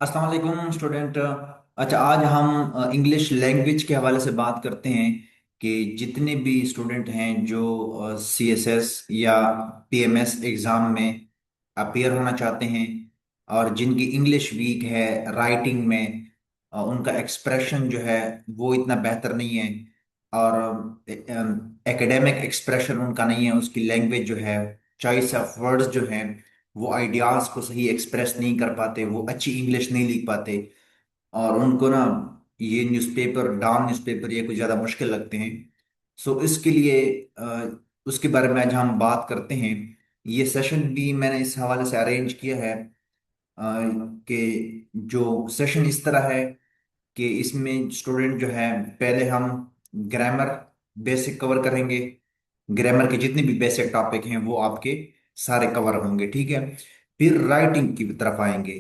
अस्सलाम वालेकुम स्टूडेंट। अच्छा, आज हम इंग्लिश लैंग्वेज के हवाले से बात करते हैं कि जितने भी स्टूडेंट हैं जो सीएसएस या पीएमएस एग्ज़ाम में अपीयर होना चाहते हैं और जिनकी इंग्लिश वीक है राइटिंग में, उनका एक्सप्रेशन जो है वो इतना बेहतर नहीं है और एकेडमिक एक्सप्रेशन उनका नहीं है, उसकी लैंग्वेज जो है, चॉइस ऑफ वर्ड्स जो हैं, वो आइडियाज को सही एक्सप्रेस नहीं कर पाते, वो अच्छी इंग्लिश नहीं लिख पाते और उनको ना ये न्यूज़पेपर, डॉन न्यूज़पेपर, ये कुछ ज़्यादा मुश्किल लगते हैं। सो इसके लिए उसके बारे में आज हम बात करते हैं। ये सेशन भी मैंने इस हवाले से अरेंज किया है कि जो सेशन इस तरह है कि इसमें स्टूडेंट जो है, पहले हम ग्रामर बेसिक कवर करेंगे। ग्रामर के जितने भी बेसिक टॉपिक हैं वो आपके सारे कवर होंगे, ठीक है। फिर राइटिंग की तरफ आएंगे।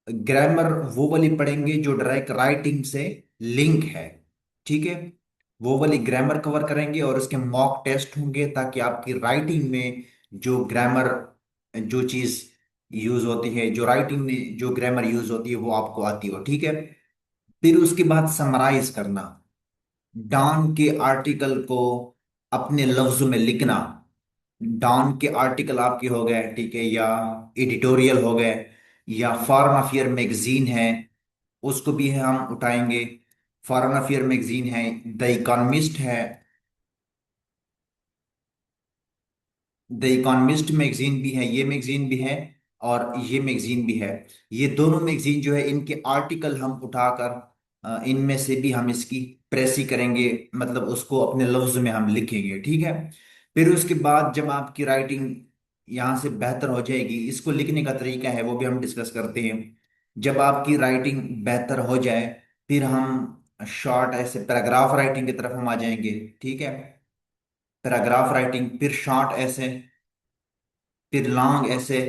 ग्रामर वो वाली पढ़ेंगे जो डायरेक्ट राइटिंग से लिंक है, ठीक है। वो वाली ग्रामर कवर करेंगे और उसके मॉक टेस्ट होंगे ताकि आपकी राइटिंग में जो ग्रामर, जो चीज यूज होती है, जो राइटिंग में जो ग्रामर यूज होती है वो आपको आती हो, ठीक है। फिर उसके बाद समराइज करना, डॉन के आर्टिकल को अपने लफ्जों में लिखना। डॉन के आर्टिकल आपके हो गए, ठीक है, या एडिटोरियल हो गए, या फॉरेन अफेयर मैगजीन है, उसको भी है हम उठाएंगे। फॉरेन अफेयर मैगजीन है, द इकोनॉमिस्ट है, द इकोनॉमिस्ट मैगजीन भी है, ये मैगजीन भी है और ये मैगजीन भी है। ये दोनों मैगजीन जो है, इनके आर्टिकल हम उठाकर इनमें से भी हम इसकी प्रेसी करेंगे, मतलब उसको अपने लफ्ज में हम लिखेंगे, ठीक है। फिर उसके बाद जब आपकी राइटिंग यहाँ से बेहतर हो जाएगी, इसको लिखने का तरीका है वो भी हम डिस्कस करते हैं। जब आपकी राइटिंग बेहतर हो जाए, फिर हम शॉर्ट ऐसे पैराग्राफ राइटिंग की तरफ हम आ जाएंगे, ठीक है। पैराग्राफ राइटिंग, फिर शॉर्ट ऐसे, फिर लॉन्ग ऐसे,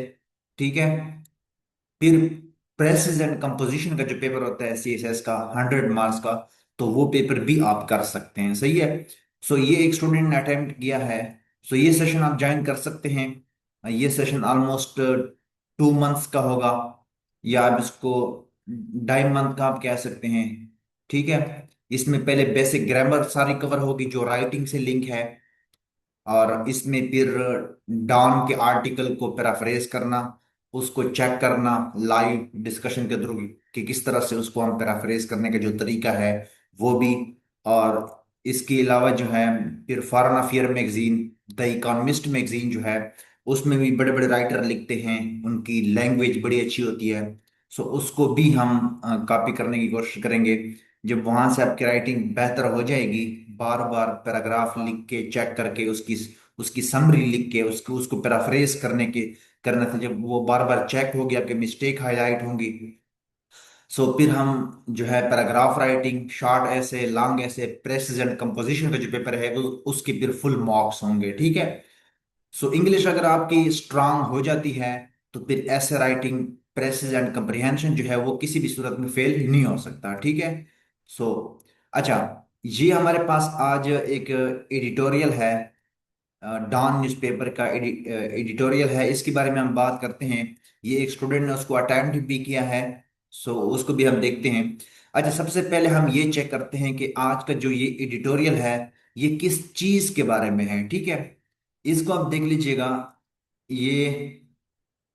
ठीक है। फिर प्रेसिज एंड कंपोजिशन का जो पेपर होता है सीएसएस का 100 मार्क्स का, तो वो पेपर भी आप कर सकते हैं, सही है। सो ये एक स्टूडेंट ने अटेम्प्ट किया है। सो ये सेशन आप ज्वाइन कर सकते हैं। ये सेशन ऑलमोस्ट 2 मंथ्स का होगा, या आप इसको 2.5 मंथ का आप कह सकते हैं, ठीक है। इसमें पहले बेसिक ग्रामर सारी कवर होगी जो राइटिंग से लिंक है, और इसमें फिर डॉन के आर्टिकल को पैराफ्रेज करना, उसको चेक करना लाइव डिस्कशन के थ्रू कि किस तरह से उसको हम पैराफ्रेज करने का जो तरीका है वो भी। और इसके अलावा जो है, फिर foreign affair magazine, the economist magazine जो है, उसमें भी बड़े बड़े राइटर लिखते हैं, उनकी लैंग्वेज बड़ी अच्छी होती है। सो उसको भी हम कॉपी करने की कोशिश करेंगे। जब वहां से आपकी राइटिंग बेहतर हो जाएगी, बार बार पैराग्राफ लिख के चेक करके उसकी उसकी समरी लिख के उसको उसको पैराफ्रेज करने से जब वो बार बार चेक होगी, आपके मिस्टेक हाईलाइट होंगी। सो फिर हम जो है पैराग्राफ राइटिंग, शॉर्ट ऐसे, लॉन्ग ऐसे, प्रेसिज एंड कंपोजिशन का जो पेपर है वो उसके फिर फुल मार्क्स होंगे, ठीक है। सो इंग्लिश अगर आपकी स्ट्रांग हो जाती है तो फिर ऐसे राइटिंग, प्रेसिज एंड कंप्रिहेंशन जो है वो किसी भी सूरत में फेल नहीं हो सकता, ठीक है। सो अच्छा, ये हमारे पास आज एक एडिटोरियल है, डॉन न्यूज़पेपर का एडिटोरियल है, इसके बारे में हम बात करते हैं। ये एक स्टूडेंट ने उसको अटेम्प्ट भी किया है, सो उसको भी हम देखते हैं। अच्छा, सबसे पहले हम ये चेक करते हैं कि आज का जो ये एडिटोरियल है ये किस चीज के बारे में है, ठीक है। इसको आप देख लीजिएगा। ये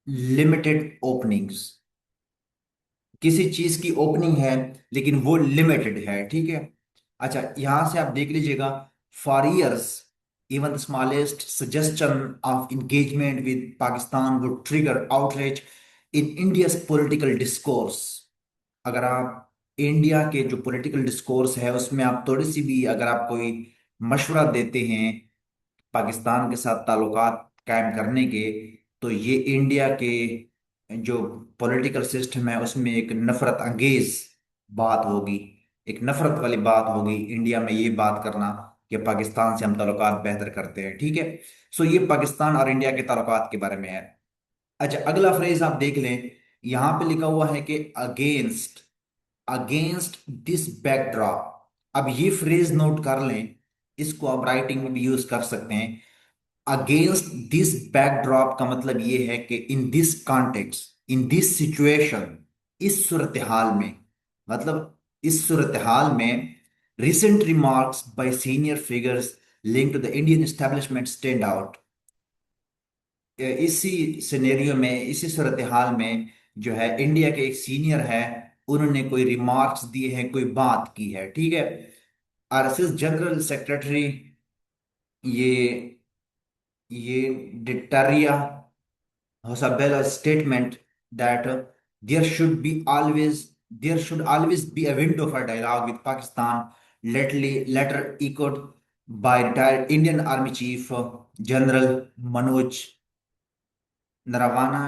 लिमिटेड ओपनिंग्स, किसी चीज की ओपनिंग है लेकिन वो लिमिटेड है, ठीक है। अच्छा, यहां से आप देख लीजिएगा, for years even the smallest suggestion of engagement with Pakistan would trigger outreach in India's political discourse. अगर आप इंडिया के जो पॉलिटिकल डिस्कोर्स है उसमें आप थोड़ी सी भी अगर आप कोई मशवरा देते हैं पाकिस्तान के साथ ताल्लुकात कायम करने के, तो ये इंडिया के जो पॉलिटिकल सिस्टम है उसमें एक नफरत अंगेज बात होगी, एक नफरत वाली बात होगी इंडिया में ये बात करना कि पाकिस्तान से हम ताल्लुकात बेहतर करते हैं, ठीक है। सो ये पाकिस्तान और इंडिया के ताल्लुकात के बारे में है। अच्छा, अगला फ्रेज आप देख लें, यहां पे लिखा हुआ है कि अगेंस्ट, अगेंस्ट दिस बैकड्रॉप। अब ये फ्रेज नोट कर लें, इसको आप राइटिंग में भी यूज कर सकते हैं। अगेंस्ट दिस बैकड्रॉप का मतलब ये है कि in this context, in this situation, इस सूरत हाल में, मतलब इस सूरत हाल में recent remarks by senior figures linked to the Indian establishment stand out। इसी सिनेरियो में, इसी सूरत हाल में जो है इंडिया के एक सीनियर है, उन्होंने कोई रिमार्क्स दिए हैं, कोई बात की है, ठीक है। आरएसएस जनरल सेक्रेटरी, ये ये डिटारिया Hosabella statement that there should always be a window for dialogue with Pakistan, later echoed by retired Indian Army Chief General Manoj Narwana,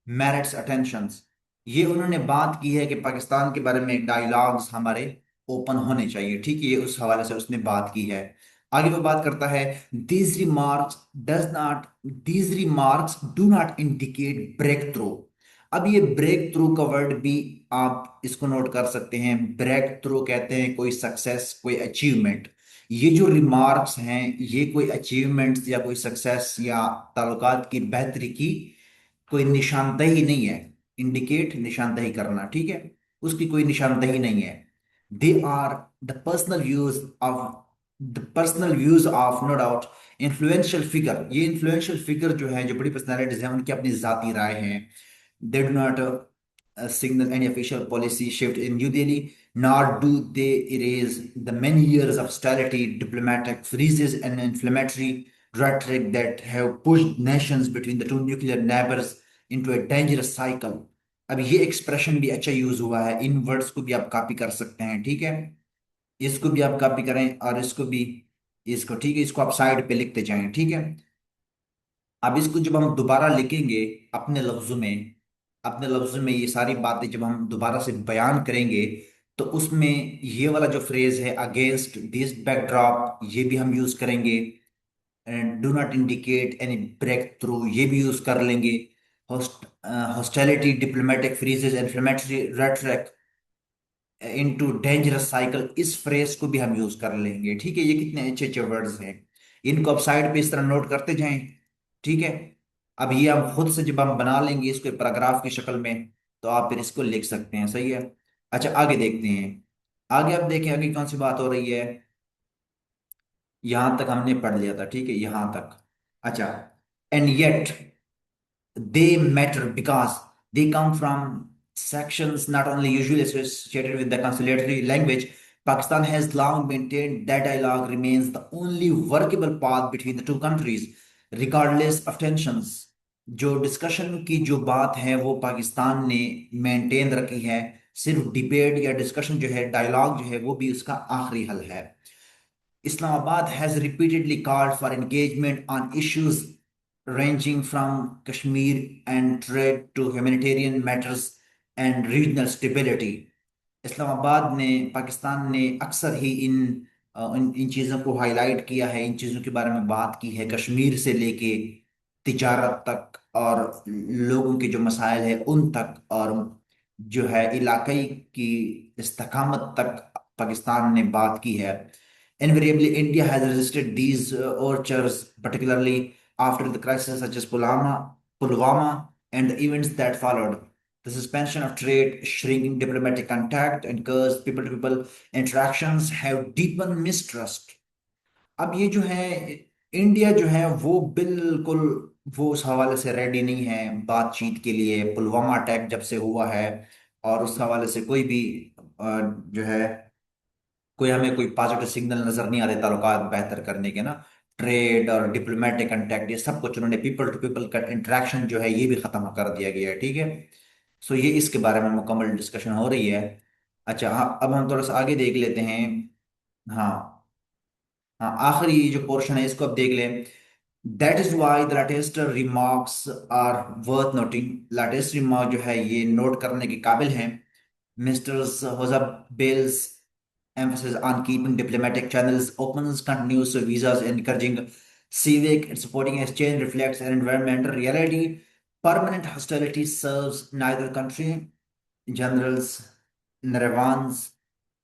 merits attentions। ये उन्होंने बात की है कि पाकिस्तान के बारे में डायलॉग्स हमारे ओपन होने चाहिए, ठीक है, ये उस हवाले से उसने बात की है। आगे वो बात करता है, these remarks does not these remarks do not indicate breakthrough। अब ये ब्रेक थ्रू का वर्ड भी आप इसको नोट कर सकते हैं। ब्रेक थ्रू कहते हैं कोई सक्सेस, कोई अचीवमेंट। ये जो रिमार्क्स हैं, ये कोई अचीवमेंट्स या कोई सक्सेस या ताल्लुकात की बेहतरी की कोई निशानदेही नहीं है। इंडिकेट, निशानदेही करना, ठीक है, उसकी कोई निशानदेही नहीं है। They are the personal views of no doubt influential figure. ये इन्फ्लुएंशियल फिगर जो है, जो बड़ी पर्सनैलिटीज हैं, उनकी अपनी जाती राय हैं। They do not signal any official policy shift in New Delhi, nor do they erase the many years of austerity, diplomatic freezes, and inflammatory rhetoric that have pushed nations between the two nuclear neighbors into a dangerous cycle। अब ये expression भी अच्छा use हुआ है, इन words को भी आप copy कर सकते हैं, ठीक है, इसको भी आप कॉपी करें और इसको भी, इसको, ठीक है, इसको आप साइड पे लिखते जाएं, ठीक है। अब इसको जब हम दोबारा लिखेंगे अपने लफ्जों में, अपने लफ्जों में ये सारी बातें जब हम दोबारा से बयान करेंगे, तो उसमें ये वाला जो फ्रेज है, अगेंस्ट दिस बैकड्रॉप, ये भी हम यूज करेंगे। And do not indicate any breakthrough, ये भी यूज कर लेंगे। Hostility, diplomatic freezes, inflammatory rhetoric into dangerous cycle, इस फ्रेज को भी हम यूज कर लेंगे, ठीक है। ये कितने अच्छे अच्छे वर्ड्स हैं, इनको आप साइड पे इस तरह नोट करते जाएं, ठीक है। अब ये हम खुद से जब हम बना लेंगे इसको पैराग्राफ की शक्ल में, तो आप फिर इसको लिख सकते हैं, सही है। अच्छा, आगे देखते हैं। आगे आप देखें, आगे कौन सी बात हो रही है। यहां तक हमने पढ़ लिया था, ठीक है, यहां तक। अच्छा, and yet they matter because they come from sections not only usually associated with the conciliatory language। Pakistan has long maintained that dialogue remains the only workable path between the two countries, regardless of tensions। जो discussion की जो बात है वो पाकिस्तान ने maintain रखी है, सिर्फ डिबेट या डिस्कशन जो है, डायलॉग जो है, वो भी उसका आखिरी हल है। Islamabad has repeatedly called for engagement on issues ranging from Kashmir and trade to humanitarian matters and regional stability। Islamabad ने, पाकिस्तान ने अक्सर ही इन चीज़ों को हाईलाइट किया है, इन चीज़ों के बारे में बात की है, कश्मीर से लेके तिजारत तक और लोगों के जो मसाइल है उन तक, और जो है इलाकई की इस्तकामत तक पाकिस्तान ने बात की है। Invariably, India has resisted these overtures, particularly after the crisis such as Pulwama, and the events that followed. The suspension of trade, shrinking diplomatic contact, and cursed people-to-people interactions have deepened mistrust। अब ये जो है, India जो है वो बिल्कुल, वो उस हवाले से रेडी नहीं है बातचीत के लिए। पुलवामा अटैक जब से हुआ है, और उस हवाले से कोई भी जो है, कोई हमें कोई पॉजिटिव सिग्नल नजर नहीं आ रहे ताल्लुकात बेहतर करने के ना। ट्रेड और डिप्लोमेटिक कांटेक्ट, ये सब कुछ उन्होंने, पीपल टू पीपल का इंटरेक्शन जो है, ये भी खत्म कर दिया गया है, ठीक है। सो ये इसके बारे में मुकम्मल डिस्कशन हो रही है। अच्छा, हाँ, अब हम थोड़ा सा आगे देख लेते हैं। हाँ, हाँ, आखिरी जो पोर्शन है इसको अब देख लें। That is why the latest remarks are worth noting. Latest remark जो है ये नोट करने के काबिल हैं। मिस्टर होजाबेल्स emphasis on keeping diplomatic channels open, continuous visas, encouraging civic and supporting exchange reflects an environmental reality. Permanent hostility serves neither country। Generals Narawan's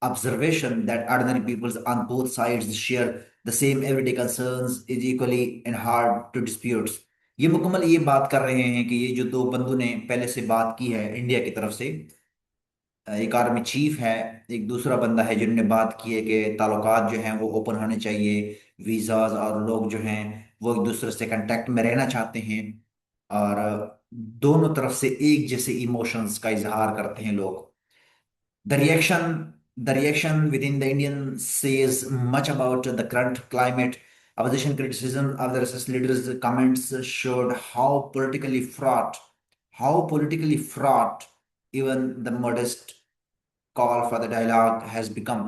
observation that ordinary peoples on both sides share the same everyday concerns is equally and hard to dispute। ये मुकम्मल ये बात कर रहे हैं कि ये जो दो बंधु ने पहले से बात की है इंडिया की तरफ से, एक आर्मी चीफ है, एक दूसरा बंदा है जिन्होंने बात की है कि ताल्लुकात जो हैं वो ओपन होने चाहिए, वीज़ाज, और लोग जो हैं वो एक दूसरे से कांटेक्ट में रहना चाहते हैं, और दोनों तरफ से एक जैसे इमोशंस का इजहार करते हैं लोग। The reaction within the Indian says much about the current climate. Opposition criticism of the resistance leaders' comments showed how politically fraught even the modest call for the dialogue has become.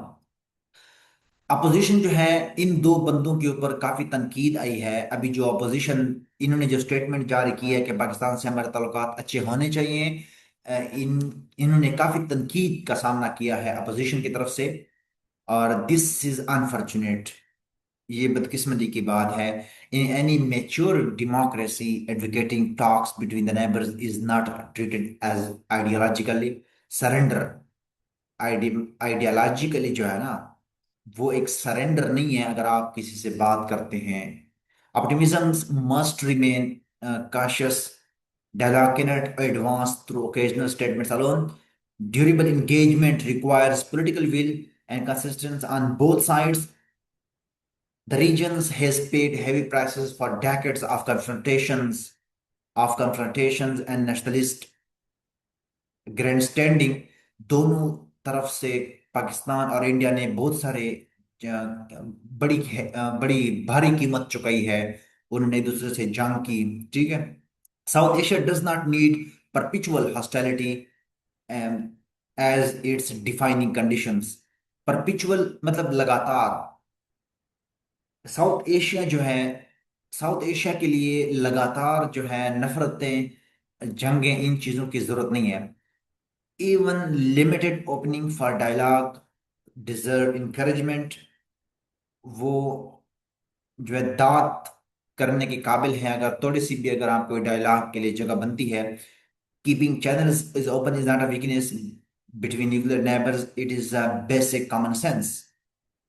Opposition जो है, इन दो बंदों के ऊपर काफी तनकीद आई है। अभी जो अपोजिशन, इन्होंने जो स्टेटमेंट जारी की है कि पाकिस्तान से हमारे ताल्लुकात अच्छे होने चाहिए, इन्होंने काफी तनकीद का सामना किया है अपोजिशन की तरफ से, और दिस इज अनफॉर्चुनेट। ये बदकिस्मती की बात है। In any mature democracy advocating talks between the neighbours is not treated as ideologically surrender. Ideologically जो है ना, वो एक सरेंडर नहीं है अगर आप किसी से बात करते हैं। Optimism must remain cautious. Dialogue cannot advance through occasional statements alone. Durable engagement requires political will and consistency on both sides. The region has paid heavy prices for decades of confrontations and nationalist grandstanding। दोनों तरफ से पाकिस्तान और India ने बहुत सारे बड़ी भारी कीमत चुकाई है। उन्होंने एक दूसरे से जंग की, ठीक है। South Asia does not need perpetual hostility as its defining conditions. Perpetual मतलब लगातार। साउथ एशिया जो है, साउथ एशिया के लिए लगातार जो है नफरतें, जंगें, इन चीजों की जरूरत नहीं है। Even limited opening for dialogue deserve encouragement। वो जो है दांत करने के काबिल है, अगर थोड़ी सी भी अगर आपको डायलॉग के लिए जगह बनती है। Keeping channels is open is not a weakness between nuclear neighbours, it is a basic common sense.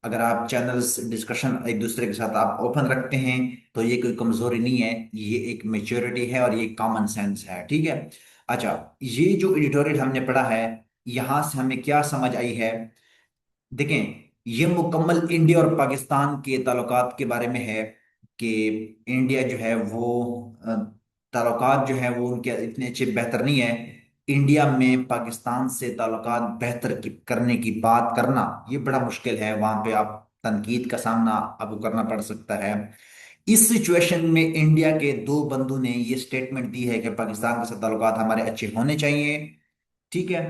अगर आप चैनल्स डिस्कशन एक दूसरे के साथ आप ओपन रखते हैं तो ये कोई कमजोरी नहीं है, ये एक मेच्योरिटी है और ये कॉमन सेंस है, ठीक है। अच्छा, ये जो एडिटोरियल हमने पढ़ा है, यहां से हमें क्या समझ आई है? देखें, ये मुकम्मल इंडिया और पाकिस्तान के ताल्लुकात के बारे में है कि इंडिया जो है वो अ, ताल्लुकात जो है वो उनके इतने अच्छे बेहतर नहीं है। इंडिया में पाकिस्तान से ताल्लुकात बेहतर करने की बात करना ये बड़ा मुश्किल है। वहां पे आप तनकीद का सामना आपको करना पड़ सकता है। इस सिचुएशन में इंडिया के दो बंधु ने ये स्टेटमेंट दी है कि पाकिस्तान के साथ ताल्लुकात हमारे अच्छे होने चाहिए, ठीक है।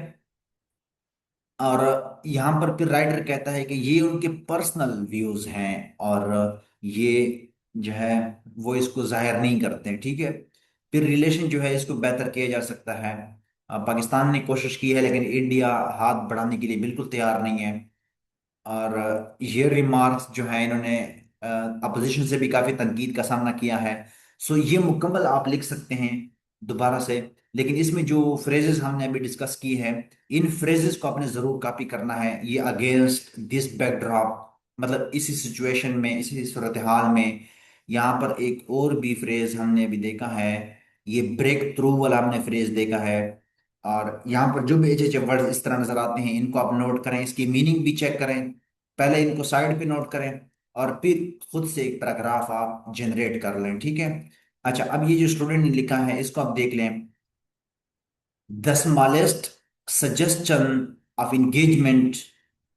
और यहाँ पर फिर राइटर कहता है कि ये उनके पर्सनल व्यूज हैं, और ये जो है वो इसको जाहिर नहीं करते हैं, ठीक है। फिर रिलेशन जो है इसको बेहतर किया जा सकता है। पाकिस्तान ने कोशिश की है लेकिन इंडिया हाथ बढ़ाने के लिए बिल्कुल तैयार नहीं है। और ये रिमार्क्स जो है, इन्होंने अपोजिशन से भी काफी तनकीद का सामना किया है। सो ये मुकम्मल आप लिख सकते हैं दोबारा से, लेकिन इसमें जो फ्रेजेस हमने अभी डिस्कस की है, इन फ्रेजेस को आपने जरूर कॉपी करना है। ये अगेंस्ट दिस बैकड्रॉप, मतलब इसी सिचुएशन में, इसी सूरत हाल में। यहाँ पर एक और भी फ्रेज हमने अभी देखा है, ये ब्रेक थ्रू वाला हमने फ्रेज देखा है। और यहाँ पर जो भी अच्छे वर्ड इस तरह नजर आते हैं, इनको आप नोट करें, इसकी मीनिंग भी चेक करें। पहले इनको साइड पे नोट करें और फिर खुद से एक पैराग्राफ आप जनरेट कर लें, ठीक है। अच्छा, अब ये जो स्टूडेंट ने लिखा है इसको आप देख लें। The smallest suggestion of engagement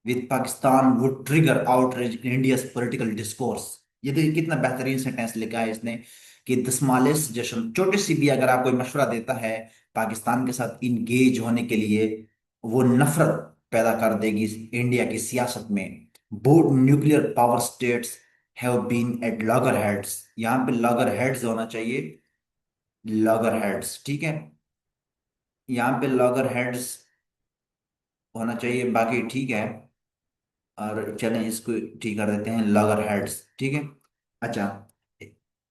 with Pakistan would trigger outrage in India's political discourse। ये देखिए कितना बेहतरीन सेंटेंस लिखा है इसने कि द स्मॉलेस्ट सजेशन, छोटी सी भी अगर आप कोई मशवरा देता है पाकिस्तान के साथ इंगेज होने के लिए, वो नफरत पैदा कर देगी इंडिया की सियासत में। Both nuclear power states have been at loggerheads. यहाँ पे लॉगर हेड्स होना चाहिए, लॉगर हेड्स, ठीक है। यहाँ पे लॉगर हेड्स होना चाहिए, बाकी ठीक है। और चलें इसको ठीक कर देते हैं, लॉगर हेड्स, ठीक है। अच्छा,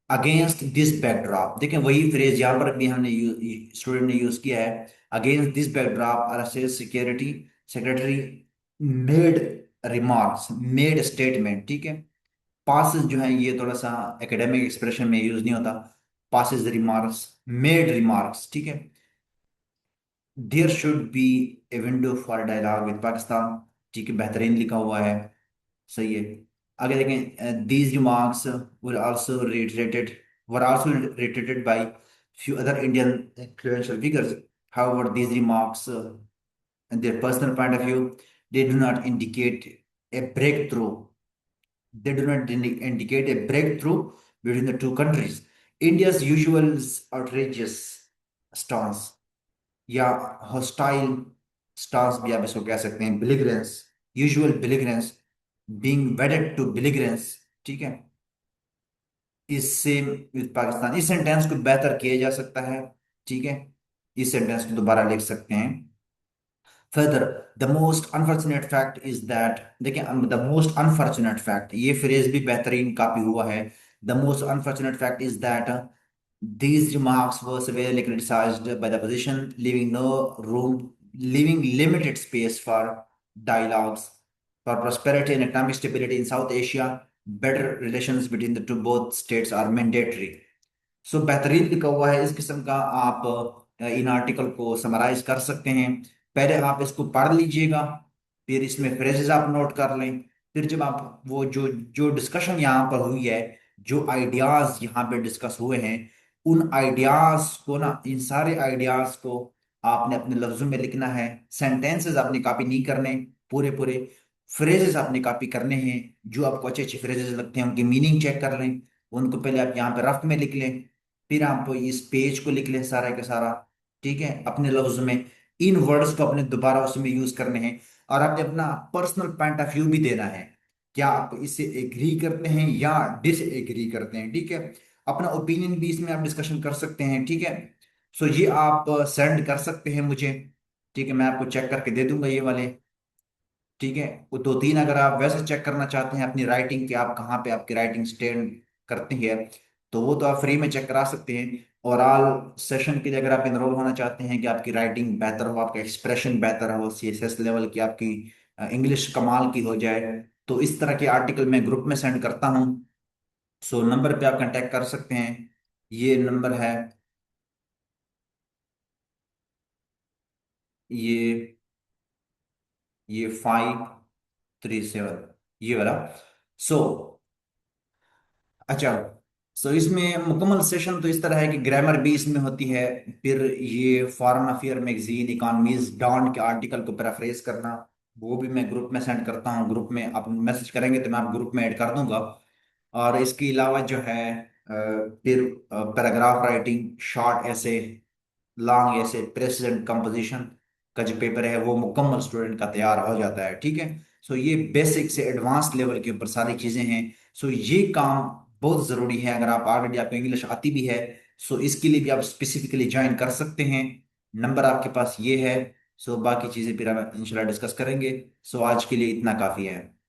अगेंस्ट दिस बैकड्रॉप, देखें वही फ्रेज यहाँ पर भी हमने स्टूडेंट ने यूज किया है। Against this backdrop RSS security secretary made remarks, made statement, ठीक है। पासिस जो है ये थोड़ा सा एकेडमिक एक्सप्रेशन में यूज नहीं होता। पासिस रिमार्क्स, मेड रिमार्क्स, ठीक है। There should be a window for dialogue with Pakistan. ठीक है, बेहतरीन लिखा हुआ है, सही है। आगे देखें, these remarks were also rated were also rated by few other Indian influential figures. However, these remarks and their personal point of view, they do not indicate a breakthrough. They do not indicate a breakthrough between the two countries. India's usual outrageous stance या hostile stance भी आप इसको कह सकते हैं, belligerence, usual belligerence being wedded to belligerence, ठीक है, इससे विद पाकिस्तान, इस सेंटेंस को बेहतर किया जा सकता है। ठीक है, इस सेंटेंस को दोबारा लिख सकते हैं। Further, the most unfortunate fact is that देखिए, the most unfortunate fact, ये फ्रेज भी बेहतरीन काफी हुआ है। The most unfortunate fact is that these remarks were severely criticized by the opposition, leaving limited space for dialogues, for prosperity and economic stability in South Asia. Better relations between the two both states are mandatory. सो बेहतरीन लिखा हुआ है, इस किस्म का आप in article को summarise कर सकते हैं। पहले आप इसको पढ़ लीजिएगा, फिर इसमें फ्रेजेस आप नोट कर लें। फिर जब आप वो जो जो डिस्कशन यहाँ पर हुई है, जो आइडियाज यहाँ पे डिस्कस हुए हैं, उन आइडियाज को ना, इन सारे आइडियाज को आपने अपने लफ्जों में लिखना है। सेंटेंसेस आपने कॉपी नहीं करने, पूरे पूरे फ्रेजेस आपने कॉपी करने हैं। जो आपको अच्छे अच्छे फ्रेजेस लगते हैं उनकी मीनिंग चेक कर लें, उनको पहले आप यहाँ पे रफ में लिख लें। फिर आप इस पेज को लिख लें सारा का सारा, ठीक है, अपने लफ्जों में। इन वर्ड्स को अपने दोबारा उसमें यूज करने हैं, और आपने अपना पर्सनल पॉइंट ऑफ व्यू भी देना है। क्या आप इससे एग्री करते हैं या डिस एग्री करते हैं, ठीक है। अपना ओपिनियन भी इसमें आप डिस्कशन कर सकते हैं, ठीक है। सो ये आप सेंड कर सकते हैं मुझे, ठीक है, मैं आपको चेक करके दे दूंगा ये वाले। ठीक है, वो दो तीन अगर आप वैसे चेक करना चाहते हैं अपनी राइटिंग के, आप कहाँ पे आपकी राइटिंग स्टैंड करती है, तो वो तो आप फ्री में चेक करा सकते हैं। और ऑल सेशन के लिए अगर आप इनरोल होना चाहते हैं कि आपकी राइटिंग बेहतर हो, आपका एक्सप्रेशन बेहतर हो, सीएसएस लेवल की आपकी इंग्लिश कमाल की हो जाए, तो इस तरह के आर्टिकल मैं ग्रुप में सेंड करता हूँ। सो नंबर पे आप कांटेक्ट कर सकते हैं, ये नंबर है, ये 537, ये वाला। सो अच्छा, सो इसमें मुकम्मल सेशन तो इस तरह है कि ग्रामर भी इसमें होती है। फिर ये foreign affair magazine, economies Dawn के आर्टिकल को पैराफ्रेज करना, वो भी मैं ग्रुप में सेंड करता हूँ। ग्रुप में आप मैसेज करेंगे तो मैं आप ग्रुप में ऐड कर दूंगा। और इसके अलावा जो है फिर पैराग्राफ राइटिंग, शॉर्ट ऐसे, लॉन्ग ऐसे, प्रेसिडेंट कंपोजिशन का जो पेपर है वो मुकम्मल स्टूडेंट का तैयार हो जाता है, ठीक है। सो ये बेसिक से एडवांस लेवल के ऊपर सारी चीजें हैं। सो ये काम बहुत जरूरी है। अगर आप ऑलरेडी आपको इंग्लिश आती भी है, सो इसके लिए भी आप स्पेसिफिकली ज्वाइन कर सकते हैं। नंबर आपके पास ये है। सो बाकी चीजें फिर हम इंशाल्लाह डिस्कस करेंगे। सो आज के लिए इतना काफी है।